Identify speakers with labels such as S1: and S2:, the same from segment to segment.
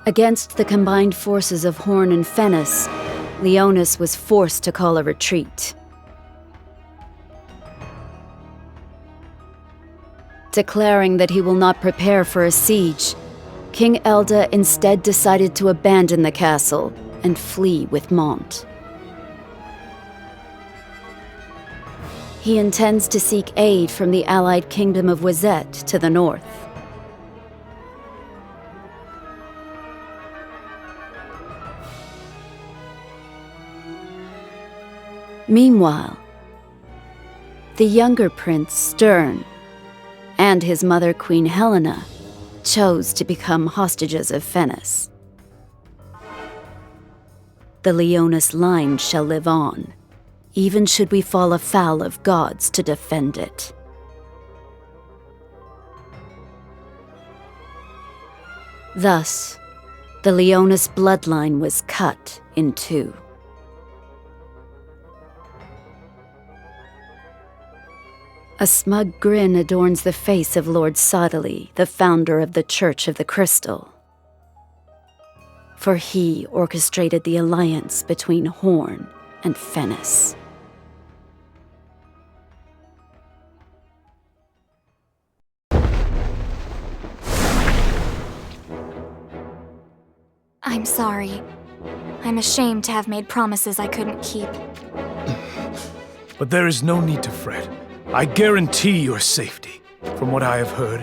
S1: Against the combined forces of Horn and Fennis, Leonis was forced to call a retreat. Declaring that he will not prepare for a siege, King Elda instead decided to abandon the castle and flee with Mont. He intends to seek aid from the allied kingdom of Wazette to the north. Meanwhile, the younger prince, Stern, and his mother, Queen Helena, chose to become hostages of Fennis. The Leonis line shall live on, even should we fall afoul of gods to defend it. Thus, the Leonis bloodline was cut in two. A smug grin adorns the face of Lord Sodali, the founder of the Church of the Crystal. For he orchestrated the alliance between Horn and Fennis.
S2: I'm sorry. I'm ashamed to have made promises I couldn't keep.
S3: But there is no need to fret. I guarantee your safety. From what I have heard,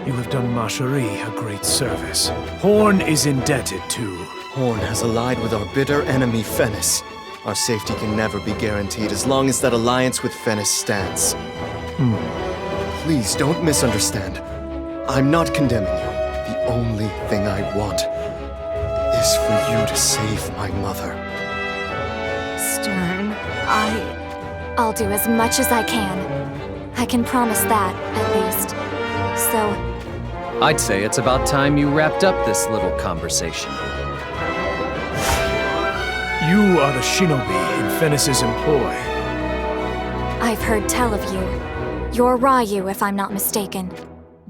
S3: you have done Marcherie a great service. Horn is indebted to...
S4: Horn has allied with our bitter enemy, Fennis. Our safety can never be guaranteed as long as that alliance with Fennis stands. Please don't misunderstand. I'm not condemning you. The only thing I want is for you to save my mother.
S2: Stern, I'll do as much as I can. I can promise that, at least. So...
S5: I'd say it's about time you wrapped up this little conversation.
S3: You are the shinobi in Fennis's employ.
S2: I've heard tell of you. You're Ryu, if I'm not mistaken.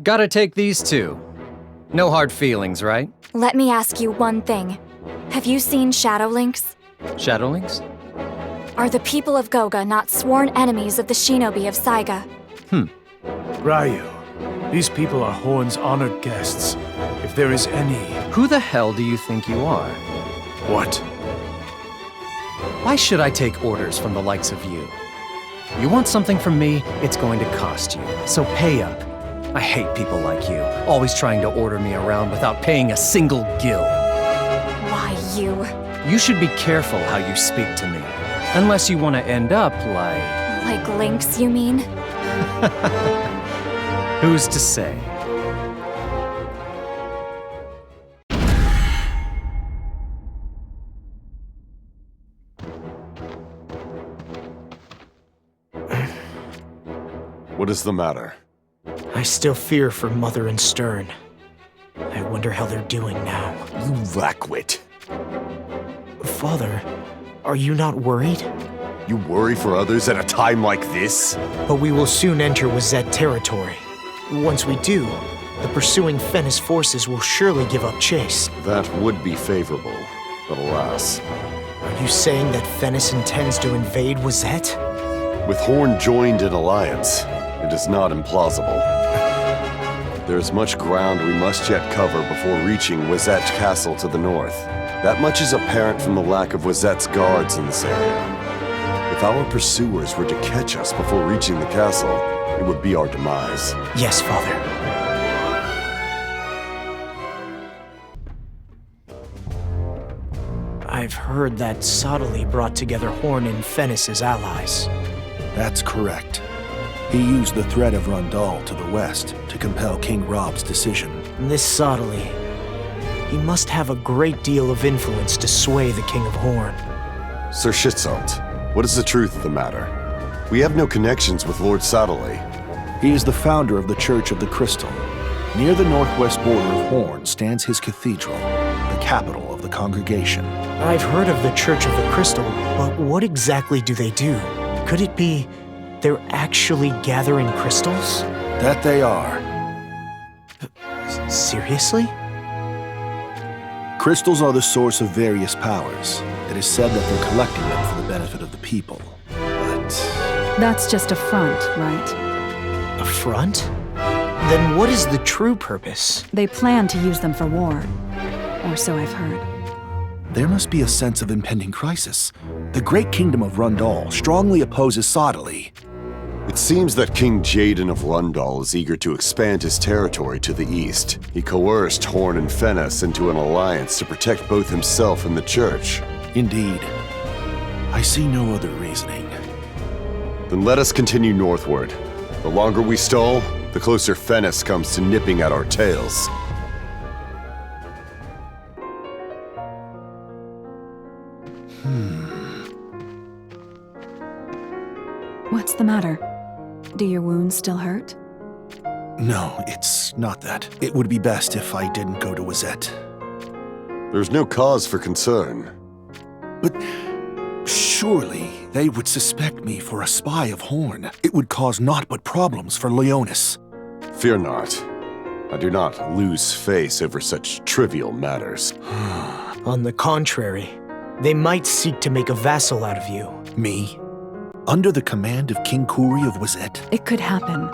S5: Gotta take these two. No hard feelings, right?
S2: Let me ask you one thing. Have you seen Shadowlinks?
S5: Shadowlinks?
S2: Are the people of Goga not sworn enemies of the shinobi of Saiga?
S3: Ryu, these people are Horn's honored guests. If there is any...
S5: Who the hell do you think you are?
S3: What?
S5: Why should I take orders from the likes of you? You want something from me, it's going to cost you. So pay up. I hate people like you, always trying to order me around without paying a single gil.
S2: Why, you...
S5: You should be careful how you speak to me. Unless you want to end up like...
S2: Like Lynx, you mean?
S5: Who's to say?
S6: What is the matter?
S7: I still fear for Mother and Stern. I wonder how they're doing now.
S6: You lackwit.
S7: Father, are you not worried?
S6: You worry for others at a time like this?
S7: But we will soon enter Wazette territory. Once we do, the pursuing Fennis forces will surely give up chase.
S6: That would be favorable, but alas.
S7: Are you saying that Fennis intends to invade Wazette?
S6: With Horn joined in alliance, it is not implausible. There is much ground we must yet cover before reaching Wazette Castle to the north. That much is apparent from the lack of Wazette's guards in this area. If our pursuers were to catch us before reaching the castle, it would be our demise.
S7: Yes, Father. I've heard that Sodali brought together Horn and Fennis as allies.
S8: That's correct. He used the threat of Rundal to the west to compel King Rob's decision.
S7: And this Sodali, he must have a great deal of influence to sway the King of Horn.
S6: Sir Schizalt, what is the truth of the matter? We have no connections with Lord Sodali.
S8: He is the founder of the Church of the Crystal. Near the northwest border of Horn stands his cathedral, the capital of the congregation.
S7: I've heard of the Church of the Crystal, but what exactly do they do? Could it be they're actually gathering crystals?
S8: That they are.
S7: Seriously?
S8: crystals are the source of various powers. It is said that they're collecting them for the benefit of the people. But
S9: That's just a front, right?
S7: A front? Then what is the true purpose?
S9: They plan to use them for war. Or so I've heard.
S8: there must be a sense of impending crisis. The great kingdom of Rundal strongly opposes Sottily.
S6: It seems that King Jaden of Rundal is eager to expand his territory to the east. He coerced Horn and Fennis into an alliance to protect both himself and the church.
S8: Indeed. I see no other reasoning.
S6: Then let us continue northward. The longer we stall, the closer Fennis comes to nipping at our tails.
S9: What's the matter? Do your wounds still hurt?
S8: No, it's not that. It would be best if I didn't go to Wizette.
S6: There's no cause for concern.
S8: But surely they would suspect me for a spy of Horn. It would cause naught but problems for Leonis.
S6: Fear not. I do not lose face over such trivial matters.
S7: On the contrary, they might seek to make a vassal out of you.
S8: Me? Under the command of King Kuri of Wizette?
S9: It could happen.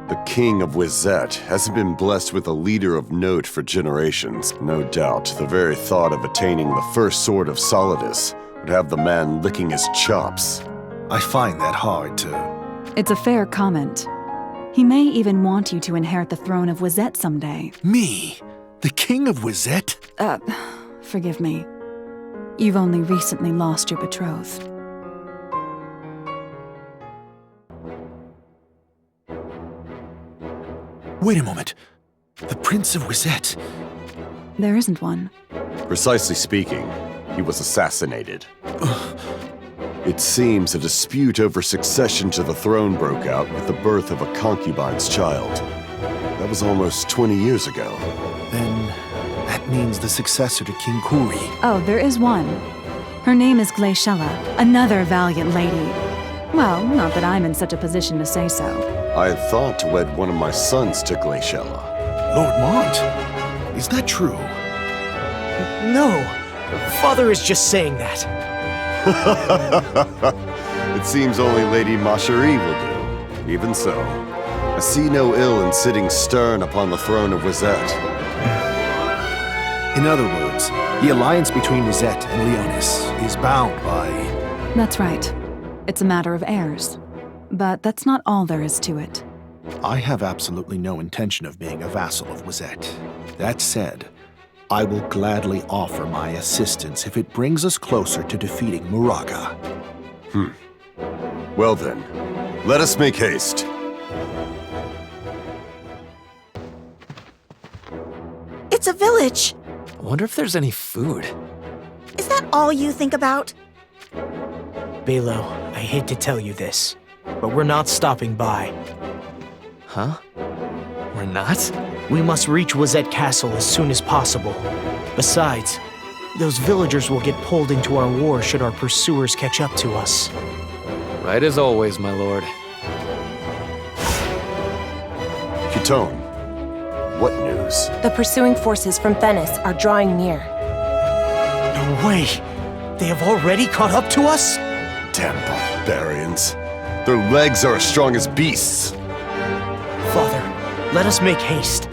S6: The King of Wizette hasn't been blessed with a leader of note for generations. No doubt, the very thought of attaining the first sword of Solidus would have the man licking his chops.
S8: I find that hard to...
S9: It's a fair comment. He may even want you to inherit the throne of Wizette someday.
S8: Me? The King of Wizette?
S9: Forgive me. You've only recently lost your betrothed.
S8: Wait a moment. The Prince of Wizette.
S9: There isn't one.
S6: Precisely speaking, he was assassinated. It seems a dispute over succession to the throne broke out with the birth of a concubine's child. That was almost 20 years ago.
S8: Then that means the successor to King Kuri.
S9: Oh, there is one. Her name is Glaciella, another valiant lady. Well, not that I'm in such a position to say so.
S6: I had thought to wed one of my sons to Glaciella.
S8: Lord Mont? Is that true?
S7: No, Father is just saying that.
S6: It seems only Lady Macherie will do. Even so, I see no ill in sitting stern upon the throne of Wizette.
S8: In other words, the alliance between Wizette and Leonis is bound by...
S9: That's right. It's a matter of heirs. But that's not all there is to it.
S8: I have absolutely no intention of being a vassal of Wizette. That said, I will gladly offer my assistance if it brings us closer to defeating Muraga.
S6: Well then, let us make haste.
S10: It's a village.
S5: I wonder if there's any food.
S10: Is that all you think about?
S7: Balo, I hate to tell you this, but we're not stopping by.
S5: Huh? We're not?
S7: We must reach Wizette Castle as soon as possible. Besides, those villagers will get pulled into our war should our pursuers catch up to us.
S5: Right as always, my lord.
S6: Kitone, what news?
S11: The pursuing forces from Fennis are drawing near.
S7: No way! They have already caught up to us?
S6: Damn barbarians. Their legs are as strong as beasts.
S7: Father, let us make haste.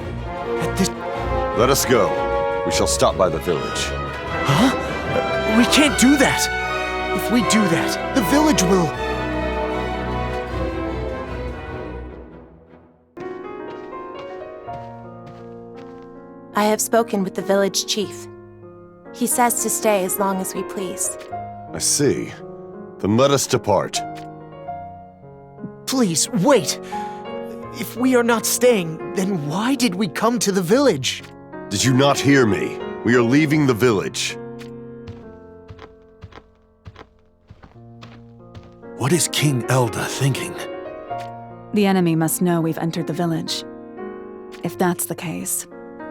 S6: Let us go. We shall stop by the village.
S7: Huh? We can't do that! If we do that, the village will...
S11: I have spoken with the village chief. He says to stay as long as we please.
S6: I see. Then let us depart.
S7: Please, wait! If we are not staying, then why did we come to the village?
S6: Did you not hear me? We are leaving the village.
S8: What is King Elda thinking?
S9: The enemy must know we've entered the village. If that's the case,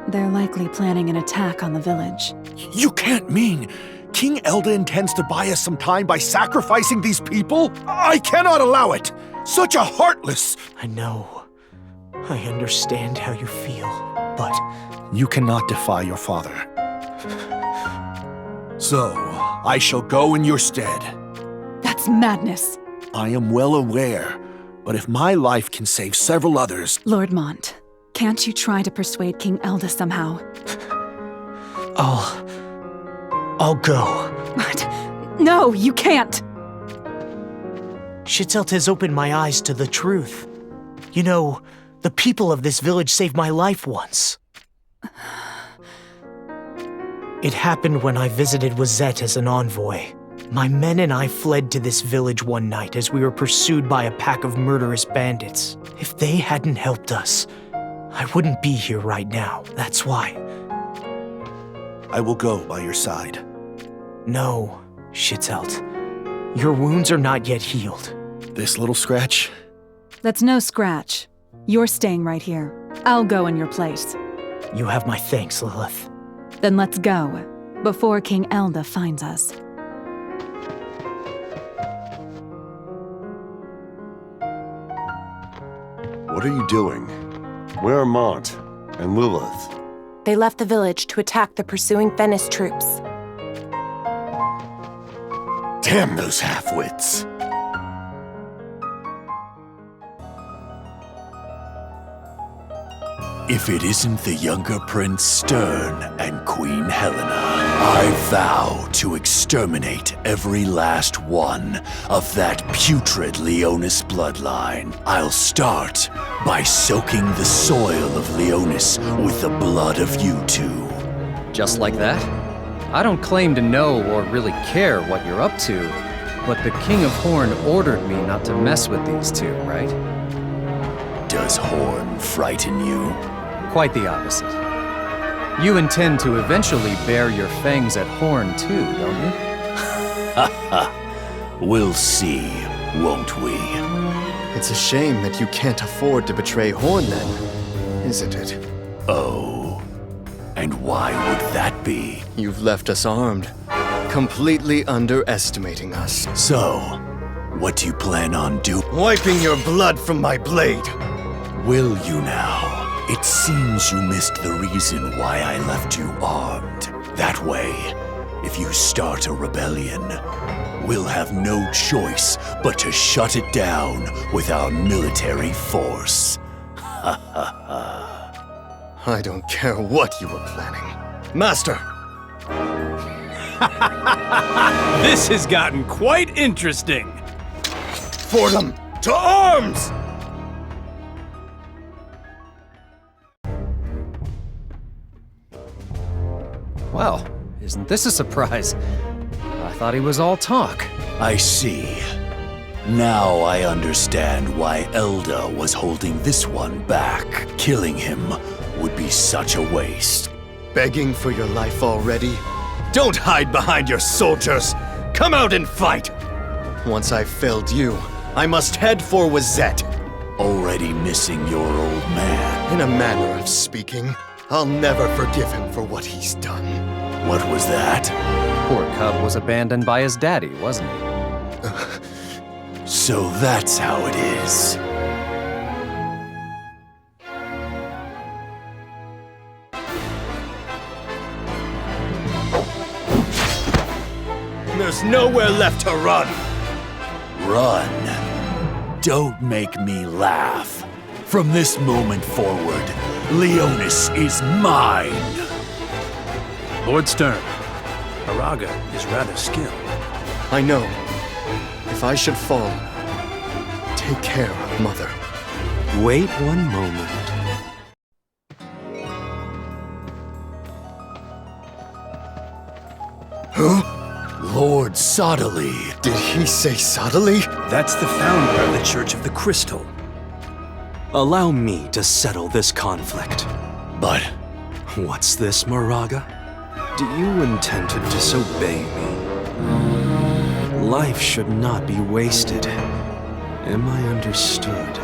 S9: they're likely planning an attack on the village.
S8: You can't mean King Elda intends to buy us some time by sacrificing these people? I cannot allow it! Such a heartless...
S7: I know. I understand how you feel, but...
S8: You cannot defy your father. So, I shall go in your stead.
S9: That's madness.
S8: I am well aware, but if my life can save several others...
S9: Lord Mont, can't you try to persuade King Elda somehow?
S7: I'll go.
S9: But no, you can't!
S7: Shitelt has opened my eyes to the truth. You know, the people of this village saved my life once. It happened when I visited Wazette as an envoy. My men and I fled to this village one night as we were pursued by a pack of murderous bandits. If they hadn't helped us, I wouldn't be here right now. That's why.
S8: I will go by your side.
S7: No, Shitelt. Your wounds are not yet healed.
S8: This little scratch?
S9: That's no scratch. You're staying right here. I'll go in your place.
S7: You have my thanks, Lilith.
S9: Then let's go, before King Elda finds us.
S6: What are you doing? Where are Mont and Lilith?
S11: They left the village to attack the pursuing Fennis troops.
S8: Damn those half-wits!
S12: If it isn't the younger Prince Stern and Queen Helena, I vow to exterminate every last one of that putrid Leonis bloodline. I'll start by soaking the soil of Leonis with the blood of you two.
S5: Just like that? I don't claim to know or really care what you're up to, but the King of Horn ordered me not to mess with these two, right?
S12: Does Horn frighten you?
S5: Quite the opposite. You intend to eventually bare your fangs at Horn too, don't you?
S12: Ha ha. We'll see, won't we?
S4: It's a shame that you can't afford to betray Horn then, isn't it?
S12: Oh, and why would that be?
S4: You've left us armed, completely underestimating us.
S12: So, what do you plan on doing?
S4: Wiping your blood from my blade!
S12: Will you now? It seems you missed the reason why I left you armed. That way, if you start a rebellion, we'll have no choice but to shut it down with our military force. Ha ha ha.
S4: I don't care what you were planning. Master!
S3: This has gotten quite interesting.
S4: For them! To arms!
S5: Well, isn't this a surprise? I thought he was all talk.
S12: I see. Now I understand why Elda was holding this one back. Killing him would be such a waste.
S4: Begging for your life already? Don't hide behind your soldiers! Come out and fight! Once I've felled you, I must head for Wazette.
S12: Already missing your old man.
S4: In a manner of speaking, I'll never forgive him for what he's done.
S12: What was that?
S5: Poor cub was abandoned by his daddy, wasn't he?
S12: So that's how it is.
S4: There's nowhere left to run!
S12: Run. Don't make me laugh. From this moment forward, Leonis is mine.
S3: Lord Stern, Moraga is rather skilled.
S4: I know. If I should fall, take care of Mother.
S13: Wait one moment.
S4: Huh?
S12: Lord Sodali.
S4: Did he say Sodali?
S13: That's the founder of the Church of the Crystal. Allow me to settle this conflict.
S12: But...
S13: What's this, Moraga? Do you intend to disobey me? Life should not be wasted. Am I understood?